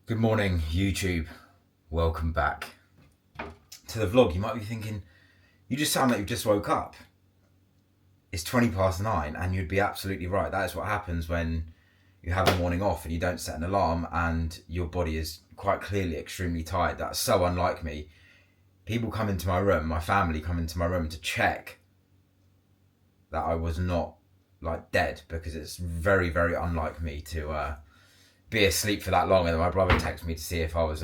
Good morning, YouTube. Welcome back to the vlog. You might be thinking, you just sound like you've just woke up. It's 9:20 and you'd be absolutely right. That is what happens when you have a morning off and you don't set an alarm and your body is quite clearly extremely tired. That's so unlike me. People come into my room, my family come into my room to check that I was not like dead, because it's very, very unlike me to be asleep for that long. And then my brother texted me to see if I was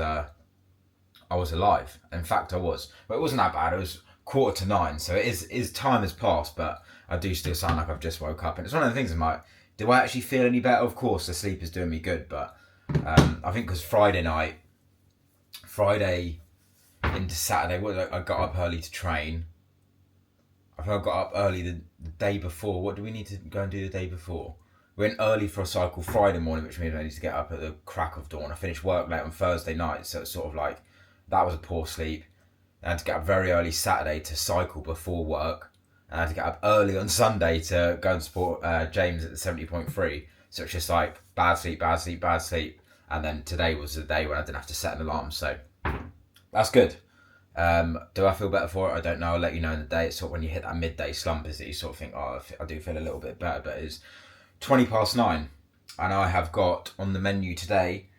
alive. In fact, I was, but it wasn't that bad. It was 9:15, so it is time has passed, but I do still sound like I've just woke up. And it's one of the things I'm like, do I actually feel any better? Of course, the sleep is doing me good, but I think because Friday into Saturday, I got up early to train. I think I got up early the day before. What do we need to go and do the day before? We went early for a cycle Friday morning, which means I need to get up at the crack of dawn. I finished work late on Thursday night, so it's sort of like, that was a poor sleep. I had to get up very early Saturday to cycle before work. And I had to get up early on Sunday to go and support James at the 70.3. So it's just like bad sleep, bad sleep, bad sleep. And then today was the day when I didn't have to set an alarm. So that's good. Do I feel better for it? I don't know. I'll let you know in the day. It's sort of when you hit that midday slump is that you sort of think, oh, I do feel a little bit better. But it's 9:20 and I have got on the menu today,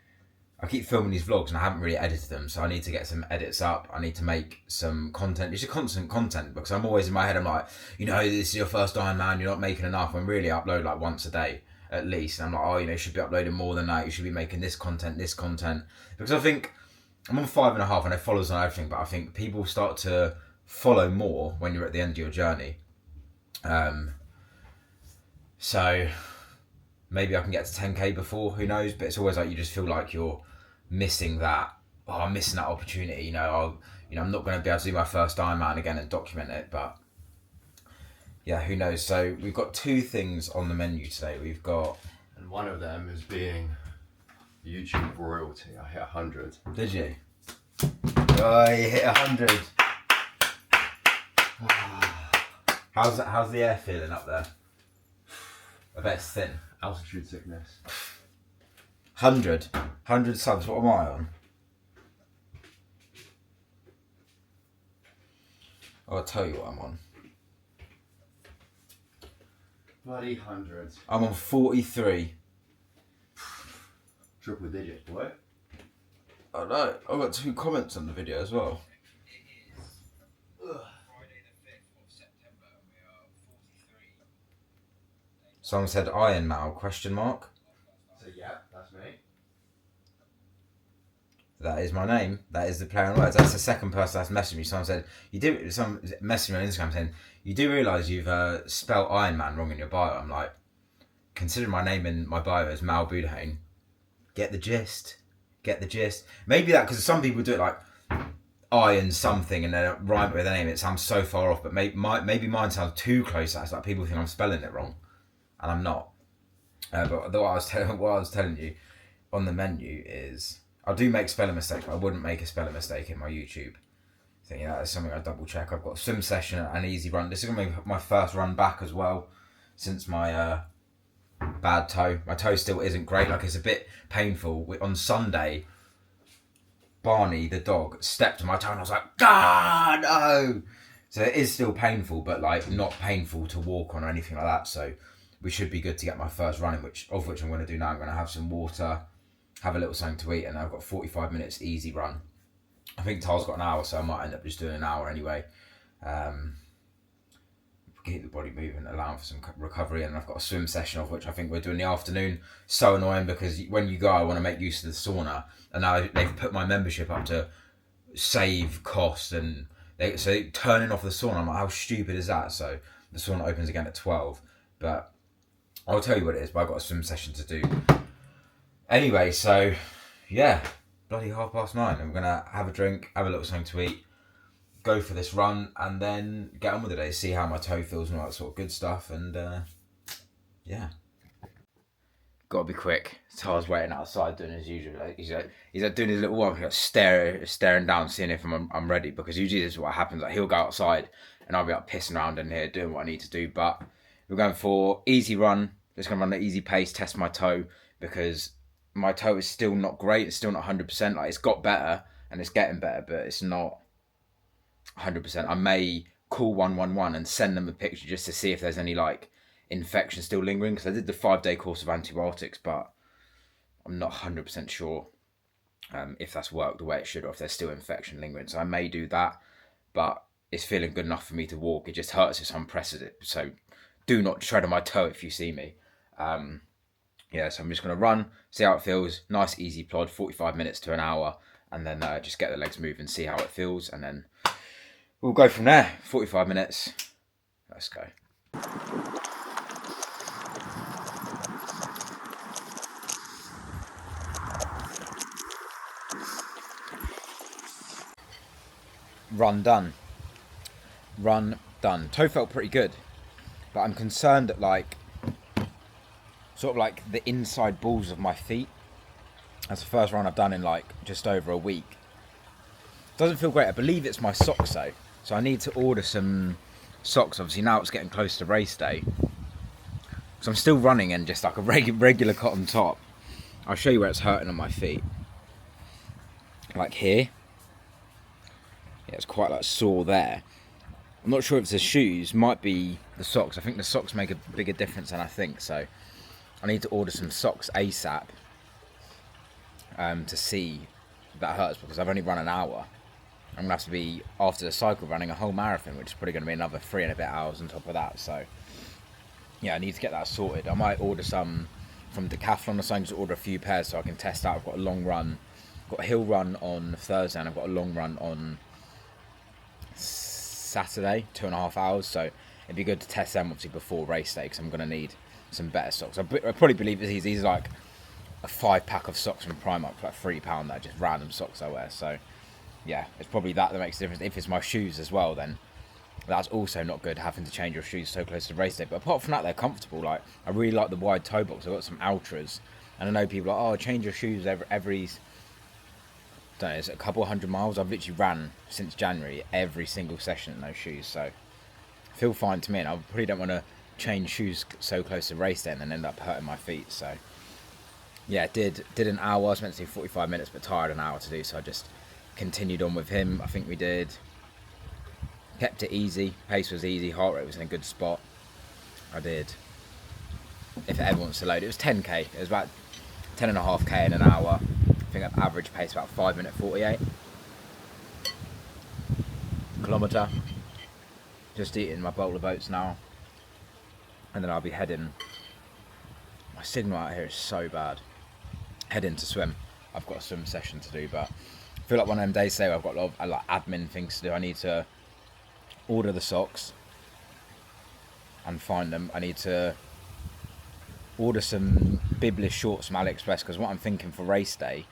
I keep filming these vlogs and I haven't really edited them, so I need to get some edits up. I need to make some content. It's just constant content, because I'm always in my head, I'm like, this is your first IronMal, you're not making enough. I'm really upload like once a day at least. And I'm like, you should be uploading more than that. You should be making this content. Because I think I'm on 5.5 and I follows on everything, but I think people start to follow more when you're at the end of your journey. So maybe I can get to 10k before, who knows? But it's always like you just feel like you're missing that. Oh, I'm missing that opportunity. I'm not going to be able to do my first Ironman again and document it. But yeah, who knows? So we've got two things on the menu today. We've got, and one of them is being YouTube royalty. I hit 100. Did you? Oh, you hit 100. How's the air feeling up there? I bet it's thin. Altitude sickness. 100 subs. What am I on? I'll tell you what I'm on. Bloody 100. I'm on 43. Triple digits, boy. I know. I got 2 comments on the video as well. Someone said IronMal, question mark. So yeah, that's me. That is my name. That is the play on words. That's the second person that's messaged me. Someone said, some messaged me on Instagram saying, you do realise you've spelt Iron Man wrong in your bio. I'm like, considering my name in my bio is Mal Budhain, get the gist. Maybe that, because some people do it like iron something and then rhyme it with their name. It sounds so far off, but maybe mine sounds too close. That's like people think I'm spelling it wrong. And I'm not. But what I was telling you on the menu is, I do make spelling mistakes, but I wouldn't make a spelling mistake in my YouTube thing. That is something I double check. I've got a swim session and an easy run. This is going to be my first run back as well since my bad toe. My toe still isn't great. Like, it's a bit painful. On Sunday, Barney, the dog, stepped on my toe and I was like, God, no! So it is still painful, but like not painful to walk on or anything like that. So we should be good to get my first run in, which I'm going to do now. I'm going to have some water, have a little something to eat, and I've got 45 minutes easy run. I think Tal's got an hour, so I might end up just doing an hour anyway. Keep the body moving, allowing for some recovery, and I've got a swim session, of which I think we're doing in the afternoon. So annoying, because when you go, I want to make use of the sauna, and now they've put my membership up to save costs, and so turning off the sauna, I'm like, how stupid is that? So the sauna opens again at 12, but I'll tell you what it is, but I've got a swim session to do. Anyway, so yeah, bloody 9:30. I'm going to have a drink, have a little something to eat, go for this run, and then get on with the day, see how my toe feels and all that sort of good stuff. And yeah. Got to be quick. Tar's waiting outside doing his usual. He's doing his little walk, like staring down, seeing if I'm ready. Because usually this is what happens. Like, he'll go outside and I'll be like pissing around in here doing what I need to do. But we're going for easy run. Just gonna run at easy pace, test my toe, because my toe is still not great. It's still not 100%. Like, it's got better and it's getting better, but it's not 100%. I may call 111 and send them a picture just to see if there's any like infection still lingering, because I did the 5-day course of antibiotics, but I'm not 100% sure if that's worked the way it should or if there's still infection lingering. So I may do that, but it's feeling good enough for me to walk. It just hurts if I'm pressing it. So do not tread on my toe if you see me. Yeah, so I'm just going to run, see how it feels. Nice, easy plod, 45 minutes to an hour. And then just get the legs moving, see how it feels. And then we'll go from there. 45 minutes. Let's go. Run done. Run done. Toe felt pretty good. But I'm concerned that like sort of like the inside balls of my feet. That's the first run I've done in like just over a week. Doesn't feel great. I believe it's my socks though. So I need to order some socks. Obviously now it's getting close to race day. So I'm still running in just like a regular cotton top. I'll show you where it's hurting on my feet. Like here. Yeah, it's quite like sore there. I'm not sure if it's the shoes, might be the socks. I think the socks make a bigger difference than I think. So I need to order some socks ASAP to see if that hurts, because I've only run an hour. I'm going to have to be, after the cycle, running a whole marathon, which is probably going to be another 3 and a bit hours on top of that. So yeah, I need to get that sorted. I might order some from Decathlon or something, just order a few pairs so I can test out. I've got a long run, I've got a hill run on Thursday, and I've got a long run on Saturday, 2.5 hours. So it'd be good to test them obviously before race day, because I'm going to need some better socks. I probably believe these are like a 5-pack of socks from Primark for like £3. That are just random socks I wear. So yeah, it's probably that makes a difference. If it's my shoes as well, then that's also not good, having to change your shoes so close to race day. But apart from that, they're comfortable. Like, I really like the wide toe box. I've got some Ultras, and I know people are like, oh, change your shoes every don't know, it's a couple 100 miles. I've literally ran since January every single session in those shoes, so feel fine to me. And I probably don't want to change shoes so close to race day and then end up hurting my feet. So yeah, did an hour. I was meant to do 45 minutes, but tired an hour to do, so I just continued on with him. I think we kept it easy, pace was easy, heart rate was in a good spot. I did, if it ever wants to load, it was 10k, it was about 10.5k in an hour. I think I've average pace about 5:48 kilometre. Just eating my bowl of oats now, and then I'll be heading, my signal out here is so bad, heading to swim. I've got a swim session to do, but I feel like one of them days today I've got a lot of like admin things to do. I need to order the socks and find them. I need to order some bibless shorts from AliExpress, because what I'm thinking for race day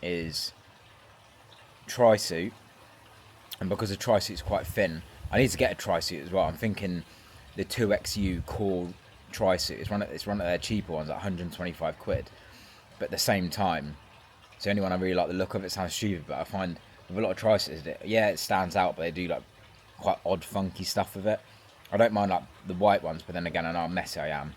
is tri-suit, and because the tri-suit's quite thin, I need to get a tri-suit as well. I'm thinking the 2XU core tri-suit is one of their cheaper ones at 125 quid, but at the same time it's the only one I really like the look of. It sounds stupid, but I find with a lot of tri-suits, yeah, it stands out, but they do like quite odd funky stuff with it. I don't mind like the white ones, but then again, I know how messy I am.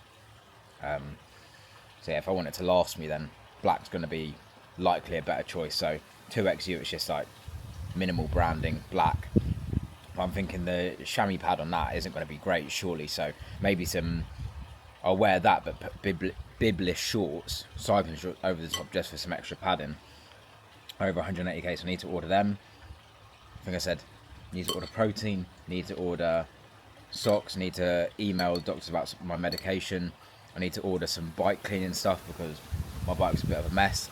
So yeah, if I want it to last me, then black's going to be likely a better choice. So 2XU, it's just like minimal branding, black. But I'm thinking the chamois pad on that isn't going to be great, surely. So maybe I'll wear that, but put bibless shorts, cycling shorts over the top, just for some extra padding. Over 180k, so I need to order them. I think I said, need to order protein, need to order socks, need to email the doctors about my medication. I need to order some bike cleaning stuff, because my bike's a bit of a mess.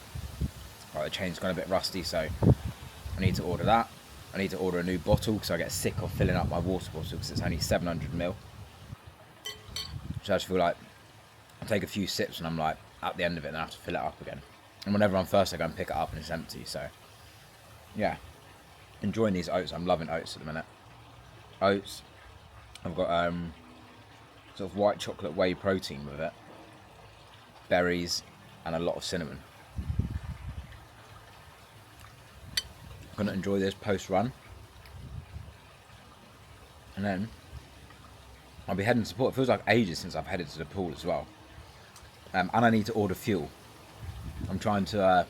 Like, the chain's gone a bit rusty, so I need to order that. I need to order a new bottle, because I get sick of filling up my water bottle, because it's only 700ml. So I just feel like I take a few sips and I'm like at the end of it, and I have to fill it up again. And whenever I'm thirsty, I go and pick it up and it's empty. So yeah, enjoying these oats. I'm loving oats at the minute. Oats. I've got sort of white chocolate whey protein with it, berries, and a lot of cinnamon. I'm gonna enjoy this post run, and then I'll be heading to the pool. It feels like ages since I've headed to the pool as well. And I need to order fuel. I'm trying to,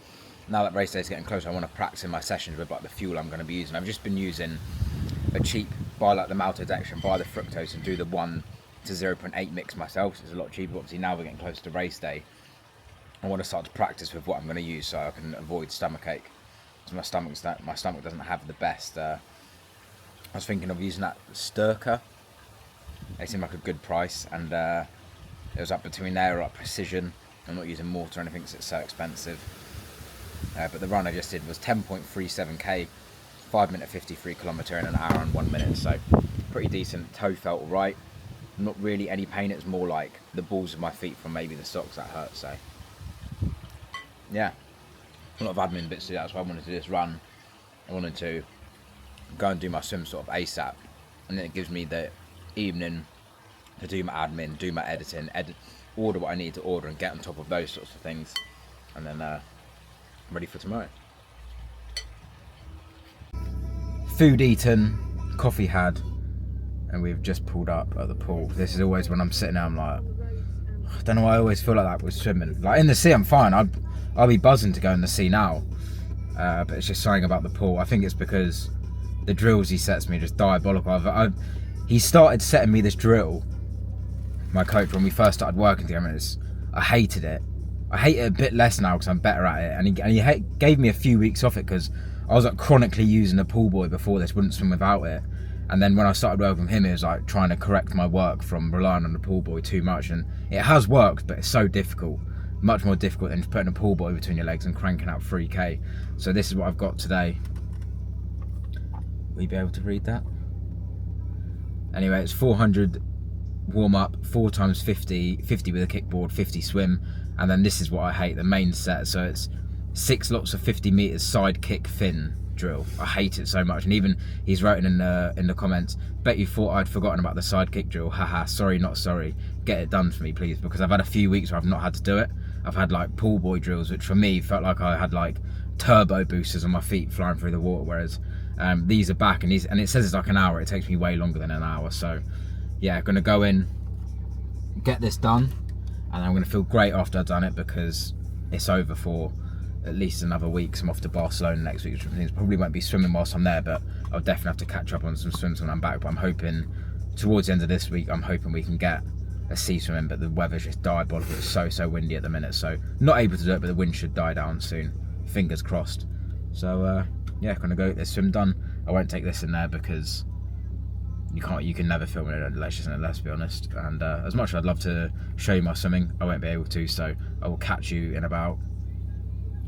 now that race day's getting closer, I want to practice in my sessions with like the fuel I'm going to be using. I've just been using a cheap, buy like the maltodextrin, buy the fructose and do the 1 to 0.8 mix myself. So it's a lot cheaper. Obviously now we're getting close to race day. I want to start to practice with what I'm going to use so I can avoid stomachache. So my stomach doesn't have the best. I was thinking of using that Sturka. They seem like a good price, and it was up between there or like Precision. I'm not using Mortar or anything because it's so expensive. But the run I just did was 10.37k, 5 minute 53 kilometre in an hour and 1 minute. So pretty decent. Toe felt right. Not really any pain. It was more like the balls of my feet from maybe the socks that hurt. So yeah, a lot of admin bits to do. That's why I wanted to do this run. I wanted to go and do my swim sort of ASAP, and then it gives me the evening to do my admin, do my editing, order what I need to order and get on top of those sorts of things, and then I'm ready for tomorrow. Food eaten, coffee had, and we've just pulled up at the pool. This is always when I'm sitting there, I'm like, I don't know why I always feel like that with swimming. Like in the sea I'm fine, I'll be buzzing to go in the sea now, but it's just something about the pool. I think it's because the drills he sets me are just diabolical. He started setting me this drill, my coach, when we first started working together, and I hated it. I hate it a bit less now because I'm better at it, and he gave me a few weeks off it because I was like chronically using a pool buoy before this, wouldn't swim without it. And then when I started working with him, it was like trying to correct my work from relying on the pool buoy too much, and it has worked, but it's so difficult. Much more difficult than just putting a pool buoy between your legs and cranking out 3k. So this is what I've got today. Will you be able to read that? Anyway, it's 400 warm up, 4 times 50, 50 with a kickboard, 50 swim, and then this is what I hate, the main set. So it's 6 lots of 50 meters side kick fin drill. I hate it so much, and even he's writing in the comments, bet you thought I'd forgotten about the side kick drill. Haha, sorry not sorry. Get it done for me please, because I've had a few weeks where I've not had to do it. I've had like pool buoy drills, which for me felt like I had like turbo boosters on my feet flying through the water, whereas these are back, and it says it's like an hour. It takes me way longer than an hour. So yeah, gonna go in, get this done, and I'm gonna feel great after I've done it because it's over for at least another week. So I'm off to Barcelona next week, which means probably won't be swimming whilst I'm there, but I'll definitely have to catch up on some swims when I'm back. But I'm hoping towards the end of this week, I'm hoping we can get a sea swim in, but the weather's just diabolical. It's so windy at the minute, so not able to do it, but the wind should die down soon, fingers crossed. So yeah, gonna go get this swim done. I won't take this in there because you can never film it unless you're in it, let's be honest. And as much as I'd love to show you my swimming, I won't be able to, so I will catch you in about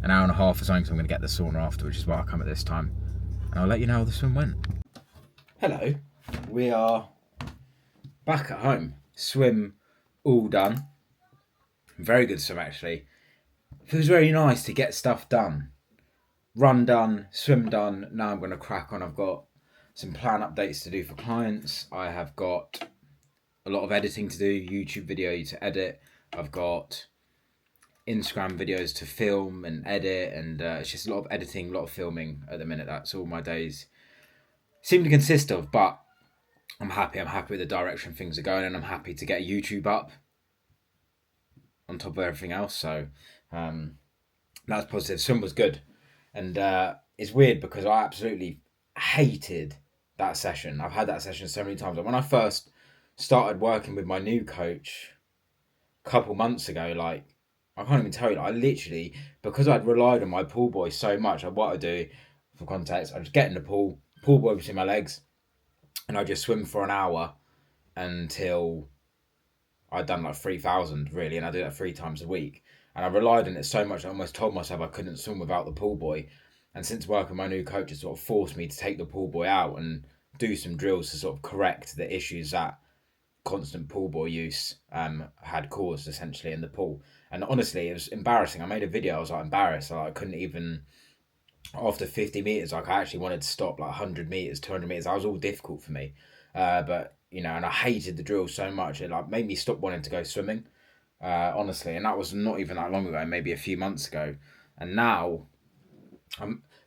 an hour and a half or something, so I'm going to get the sauna after, which is why I'll come at this time, and I'll let you know how the swim went. Hello, we are back at home. Swim all done. Very good swim actually. Feels very nice to get stuff done. Run done, swim done. Now I'm going to crack on. I've got some plan updates to do for clients. I have got a lot of editing to do, YouTube video to edit. I've got Instagram videos to film and edit, and it's just a lot of editing, a lot of filming at the minute. That's all my days seem to consist of, but I'm happy with the direction things are going, and I'm happy to get YouTube up on top of everything else. So that's positive. Swim was good, and it's weird because I absolutely hated that session. I've had that session so many times. Like when I first started working with my new coach a couple months ago, like I can't even tell you, I literally, because I'd relied on my pool buoy so much, what I do, for context, I just get in the pool buoy between my legs, and I just swim for an hour until I'd done like 3,000 really, and I do that 3 times a week. And I relied on it so much, I almost told myself I couldn't swim without the pool buoy. And since working with my new coach, it sort of forced me to take the pool buoy out and do some drills to sort of correct the issues that constant pool buoy use had caused essentially in the pool. And honestly, it was embarrassing. I made a video, I was like embarrassed. I couldn't even, after 50 meters, like I actually wanted to stop, like 100 meters, 200 meters. That was all difficult for me. But, you know, and I hated the drill so much. It like made me stop wanting to go swimming, honestly. And that was not even that long ago, maybe a few months ago. And now,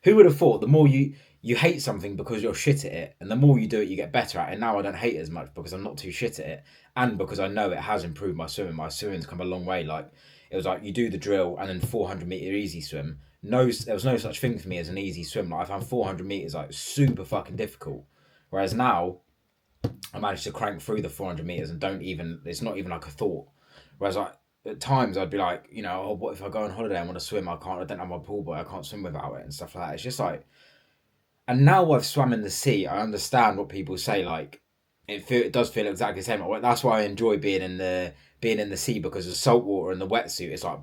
who would have thought the more you hate something because you're shit at it, and the more you do it, you get better at it. And now I don't hate it as much because I'm not too shit at it, and because I know it has improved my swimming. My swimming's come a long way. Like, it was like you do the drill and then 400 meter easy swim. No, there was no such thing for me as an easy swim. Like I found 400 meters like super fucking difficult. Whereas now I managed to crank through the 400 meters and it's not even like a thought. Whereas like at times I'd be like, oh, what if I go on holiday and want to swim? I don't have my pool boy. I can't swim without it and stuff like that. It's just like, and now I've swam in the sea, I understand what people say. Like it does feel exactly the same. That's why I enjoy being in the sea, because the salt water and the wetsuit, it's like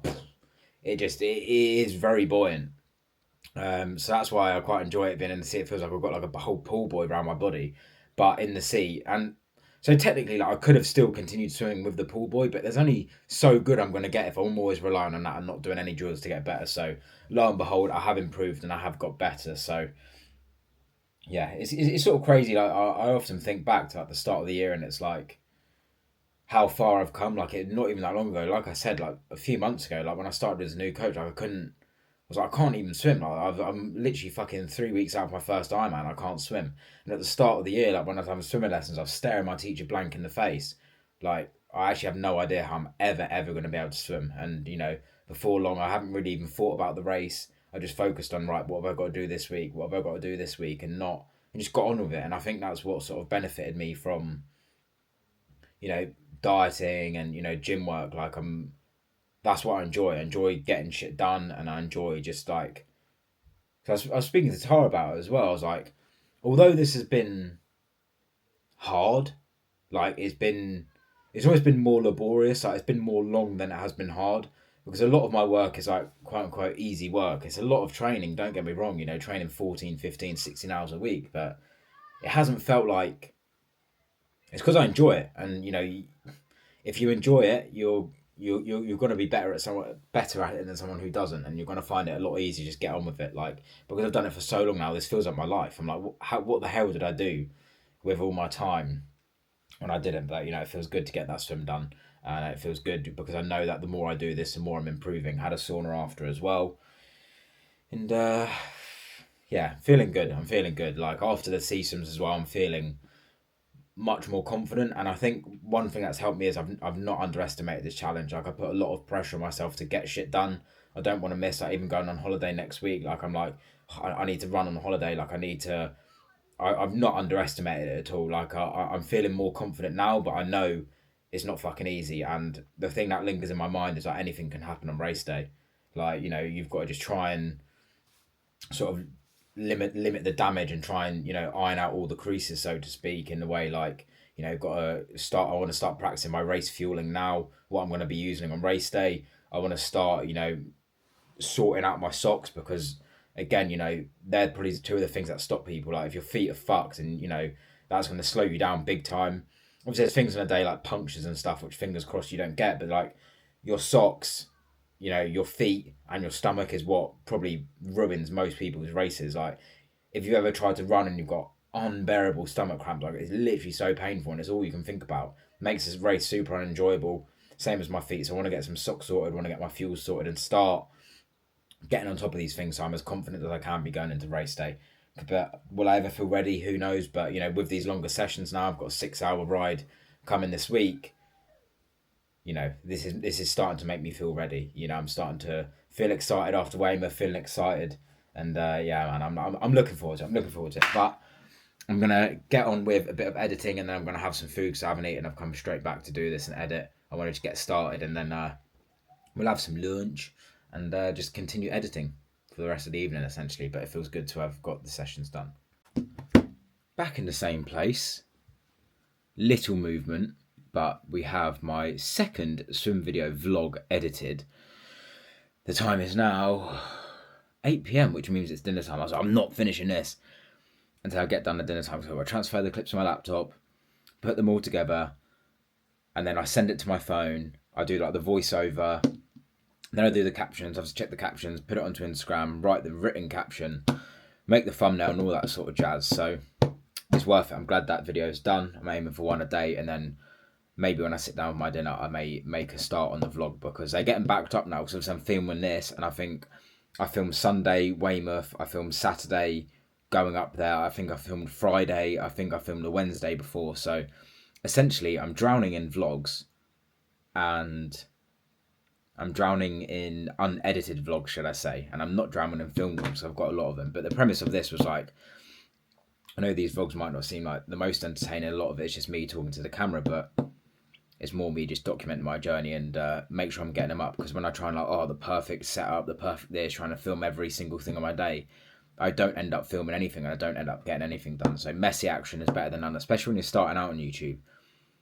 it is very buoyant. So that's why I quite enjoy it being in the sea. It feels like I've got like a whole pool boy around my body, but in the sea. And so technically, like I could have still continued swimming with the pool boy, but there's only so good I'm going to get if I'm always relying on that and not doing any drills to get better. So lo and behold, I have improved and I have got better. So yeah, it's sort of crazy. Like I often think back to like the start of the year, and it's like how far I've come. Like it not even that long ago. Like I said, like a few months ago, like when I started as a new coach, like I was like, I can't even swim. Like I'm literally fucking 3 weeks out of my first Ironman. I can't swim. And at the start of the year, like when I was having swimming lessons, I was staring my teacher blank in the face. Like I actually have no idea how I'm ever going to be able to swim. And before long, I haven't really even thought about the race. I just focused on, right, what have I got to do this week? What have I got to do this week? And just got on with it. And I think that's what sort of benefited me from, dieting and gym work. Like that's what I enjoy. I enjoy getting shit done, and I enjoy just like. So I was speaking to Tara about it as well. I was like, although this has been hard, like it's always been more laborious. Like it's been more long than it has been hard, because a lot of my work is like quote unquote easy work. It's a lot of training. Don't get me wrong. Training 14, 15, 16 hours a week, but it hasn't felt like. It's because I enjoy it, and if you enjoy it, you're going to be better at it than someone who doesn't, and you're going to find it a lot easier. Just get on with it, like, because I've done it for so long now. This feels like my life. I'm like, what the hell did I do with all my time when I didn't? But it feels good to get that swim done, and it feels good because I know that the more I do this, the more I'm improving. Had a sauna after as well, and yeah, feeling good. I'm feeling good. Like after the sea swims as well, I'm feeling much more confident. And I think one thing that's helped me is I've not underestimated this challenge. Like I put a lot of pressure on myself to get shit done. I don't want to miss, like, even going on holiday next week. Like I'm like, I need to run on holiday. Like I need to. I've not underestimated it at all. Like I'm feeling more confident now, but I know it's not fucking easy. And the thing that lingers in my mind is like anything can happen on race day. Like you've got to just try and sort of limit the damage and try and iron out all the creases, so to speak, in the way, like got to start. I want to start practicing my race fueling now, what I'm going to be using on race day. I want to start sorting out my socks, because again they're probably two of the things that stop people. Like if your feet are fucked, and that's going to slow you down big time. Obviously there's things in a day like punctures and stuff, which fingers crossed you don't get, but like your socks, your feet and your stomach is what probably ruins most people's races. Like if you ever tried to run and you've got unbearable stomach cramps, like it's literally so painful and it's all you can think about. Makes this race super unenjoyable. Same as my feet. So I want to get some socks sorted, want to get my fuel sorted and start getting on top of these things so I'm as confident as I can be going into race day. But will I ever feel ready? Who knows? But with these longer sessions now, I've got a 6 hour ride coming this week. This is starting to make me feel ready. I'm starting to feel excited after Weymouth, feeling excited, and yeah, man, I'm looking forward to it. I'm looking forward to it. But I'm gonna get on with a bit of editing, and then I'm gonna have some food because I haven't eaten. I've come straight back to do this and edit. I wanted to get started, and then we'll have some lunch and just continue editing for the rest of the evening, essentially. But it feels good to have got the sessions done. Back in the same place, little movement, but we have my second swim video vlog edited. The time is now 8 p.m, which means it's dinner time. I was like, I'm not finishing this until I get done at dinner time. So I transfer the clips to my laptop, put them all together, and then I send it to my phone. I do like the voiceover, then I do the captions. I have to check the captions, put it onto Instagram, write the written caption, make the thumbnail and all that sort of jazz. So it's worth it. I'm glad that video is done. I'm aiming for one a day, and then maybe when I sit down with my dinner, I may make a start on the vlog, because they're getting backed up now, because I'm filming this, and I think I filmed Sunday, Weymouth, I filmed Saturday, going up there, I think I filmed Friday, I think I filmed the Wednesday before, so essentially I'm drowning in vlogs, and I'm drowning in unedited vlogs, should I say, and I'm not drowning in film vlogs. I've got a lot of them, but the premise of this was like, I know these vlogs might not seem like the most entertaining. A lot of it's just me talking to the camera, but it's more me just documenting my journey and make sure I'm getting them up. Because when I try and like, the perfect setup, the perfect this, trying to film every single thing of my day, I don't end up filming anything and I don't end up getting anything done. So messy action is better than none, especially when you're starting out on YouTube.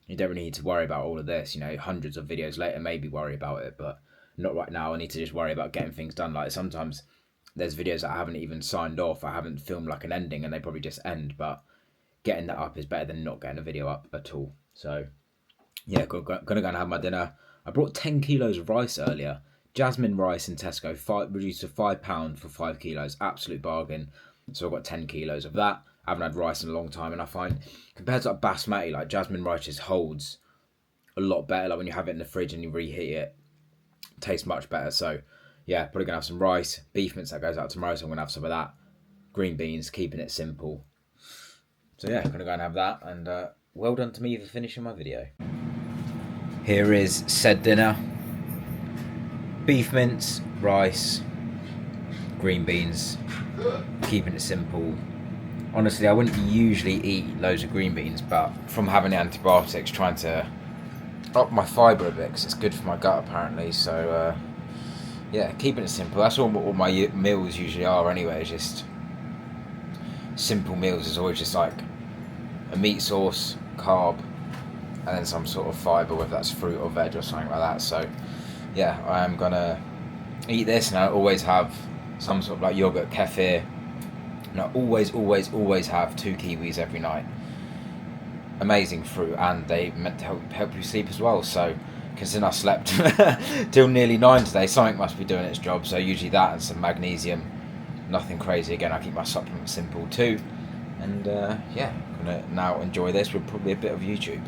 You don't really need to worry about all of this. You know, hundreds of videos later, maybe worry about it, but not right now. I need to just worry about getting things done. Like sometimes there's videos that I haven't even signed off. I haven't filmed like an ending and they probably just end, but getting that up is better than not getting a video up at all. So yeah, gonna go and have my dinner. I brought 10 kilos of rice earlier. Jasmine rice in Tesco, reduced to £5 for 5 kilos. Absolute bargain. So I've got 10 kilos of that. I haven't had rice in a long time, and I find compared to like basmati, like jasmine rice just holds a lot better. Like when you have it in the fridge and you reheat it, it tastes much better. So yeah, probably gonna have some rice, beef mince that goes out tomorrow, so I'm gonna have some of that. Green beans, keeping it simple. So yeah, gonna go and have that, and well done to me for finishing my video. Here is said dinner. Beef mince, rice, green beans, keeping it simple. Honestly, I wouldn't usually eat loads of green beans, but from having the antibiotics, trying to up my fibre a bit, because it's good for my gut apparently, so yeah, keeping it simple. That's all my meals usually are anyway, it's just simple meals. Is always just like a meat sauce, carb, and then some sort of fibre, whether that's fruit or veg or something like that. So yeah, I am gonna eat this, and I always have some sort of like yogurt, kefir, and I always have 2 kiwis every night. Amazing fruit, and they meant to help you sleep as well. So considering I slept till nearly 9 today, something must be doing its job. So usually that and some magnesium, nothing crazy. Again, I keep my supplements simple too. And yeah, I'm gonna now enjoy this with probably a bit of YouTube.